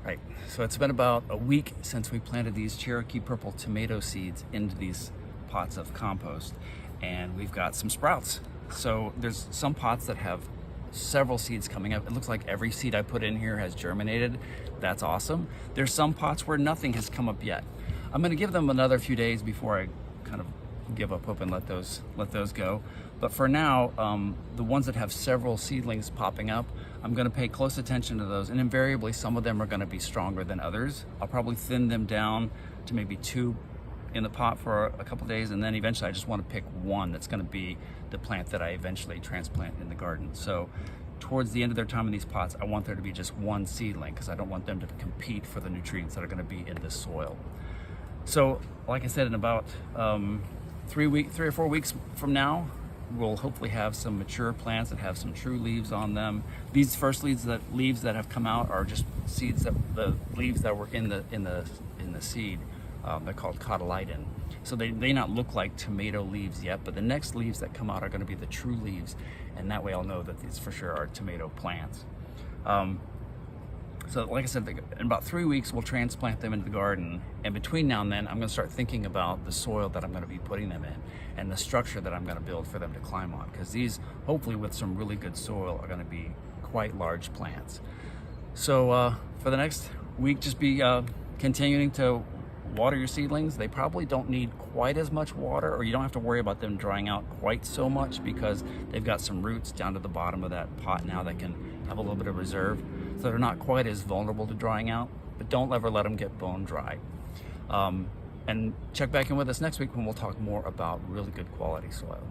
Right, so it's been about a week since we planted these Cherokee Purple tomato seeds into these pots of compost, and we've got some sprouts. So there's some pots that have several seeds coming up. It looks like every seed I put in here has germinated. That's awesome. There's some pots where nothing has come up yet. I'm gonna give them another few days before I kind of give up hope and let those go. But for now, the ones that have several seedlings popping up, I'm going to pay close attention to those, and invariably some of them are going to be stronger than others. I'll probably thin them down to maybe 2 in the pot for a couple days, and then eventually I just want to pick one that's going to be the plant that I eventually transplant in the garden. So towards the end of their time in these pots, I want there to be just one seedling because I don't want them to compete for the nutrients that are going to be in this soil. So like I said, in about 3 or 4 weeks from now, we'll hopefully have some mature plants that have some true leaves on them. These first leaves that have come out are just seeds that the leaves that were in the seed. They're called cotyledon. So they not look like tomato leaves yet, but the next leaves that come out are going to be the true leaves, and that way I'll know that these for sure are tomato plants. So like I said, in about 3 weeks, we'll transplant them into the garden. And between now and then, I'm gonna start thinking about the soil that I'm gonna be putting them in and the structure that I'm gonna build for them to climb on. Because these, hopefully with some really good soil, are gonna be quite large plants. So for the next week, just be continuing to water your seedlings. They probably don't need quite as much water, or you don't have to worry about them drying out quite so much because they've got some roots down to the bottom of that pot now that can have a little bit of reserve. So they're not quite as vulnerable to drying out, but don't ever let them get bone dry. And check back in with us next week when we'll talk more about really good quality soil.